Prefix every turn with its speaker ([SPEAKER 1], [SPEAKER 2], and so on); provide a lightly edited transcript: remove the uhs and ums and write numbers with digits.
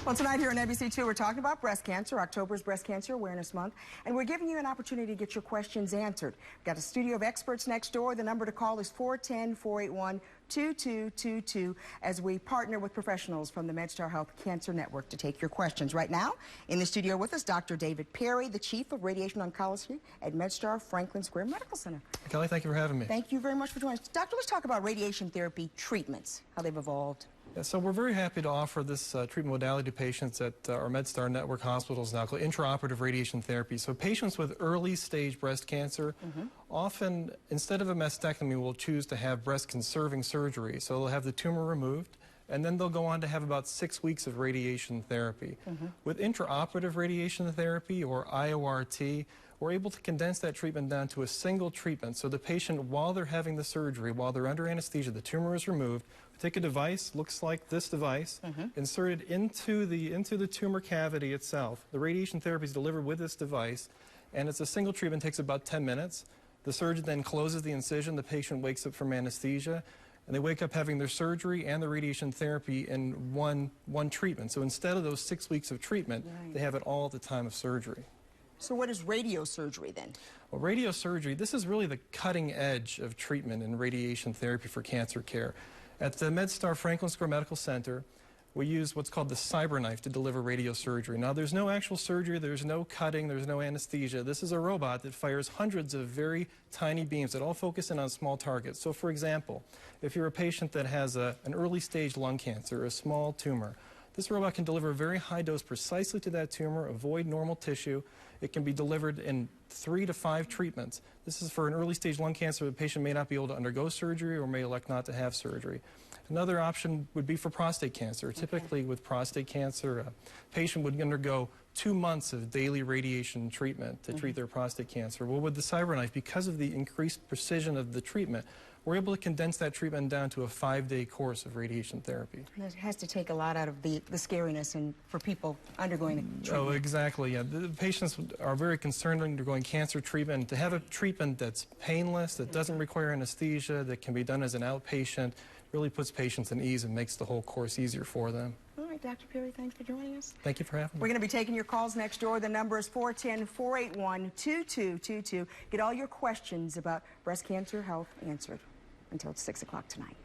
[SPEAKER 1] Well, tonight here on NBC2, we're talking about breast cancer. October's Breast Cancer Awareness Month, and we're giving you an opportunity to get your questions answered. We've got a studio of experts next door. The number to call is 410-481-2222 as we partner with professionals from the MedStar Health Cancer Network to take your questions. Right now, in the studio with us, Dr. David Perry, the Chief of Radiation Oncology at MedStar Franklin Square Medical Center.
[SPEAKER 2] Kelly, thank you for having me.
[SPEAKER 1] Thank you very much for joining us. Doctor, let's talk about radiation therapy treatments, how they've evolved.
[SPEAKER 2] Yeah, so we're very happy to offer this treatment modality to patients at our MedStar network hospitals now called intraoperative radiation therapy. So patients with early stage breast cancer often, instead of a mastectomy, will choose to have breast conserving surgery. So they'll have the tumor removed, and then they'll go on to have about 6 weeks of radiation therapy. With intraoperative radiation therapy, or IORT, we're able to condense that treatment down to a single treatment. So the patient, while they're having the surgery, while they're under anesthesia, the tumor is removed, we take a device, looks like this device, insert it into the tumor cavity itself. The radiation therapy is delivered with this device, and it's a single treatment, takes about 10 minutes. The surgeon then closes the incision, the patient wakes up from anesthesia, and they wake up having their surgery and the radiation therapy in one treatment. So instead of those 6 weeks of treatment, they have it all at the time of surgery.
[SPEAKER 1] So what is radiosurgery then?
[SPEAKER 2] Well, radiosurgery, this is really the cutting edge of treatment in radiation therapy for cancer care. At the MedStar Franklin Square Medical Center, we use what's called the CyberKnife to deliver radiosurgery. Now, there's no actual surgery, there's no cutting, there's no anesthesia. This is a robot that fires hundreds of very tiny beams that all focus in on small targets. So, for example, if you're a patient that has an early stage lung cancer, a small tumor, this robot can deliver a very high dose precisely to that tumor, avoid normal tissue. It can be delivered in 3 to 5 treatments. This is for an early stage lung cancer. The patient may not be able to undergo surgery or may elect not to have surgery. Another option would be for prostate cancer. Typically with prostate cancer, a patient would undergo 2 months of daily radiation treatment to treat their prostate cancer. Well, with the CyberKnife, because of the increased precision of the treatment, we're able to condense that treatment down to a 5-day course of radiation therapy.
[SPEAKER 1] And it has to take a lot out of the scariness and for people undergoing the treatment.
[SPEAKER 2] Oh, exactly. Yeah. The patients are very concerned undergoing cancer treatment. To have a treatment that's painless, that doesn't require anesthesia, that can be done as an outpatient, really puts patients at ease and makes the whole course easier for them.
[SPEAKER 1] All right, Dr. Perry, thanks for joining us.
[SPEAKER 2] Thank you for having me.
[SPEAKER 1] We're going to be taking your calls next door. The number is 410-481-2222. Get all your questions about breast cancer health answered until 6 o'clock tonight.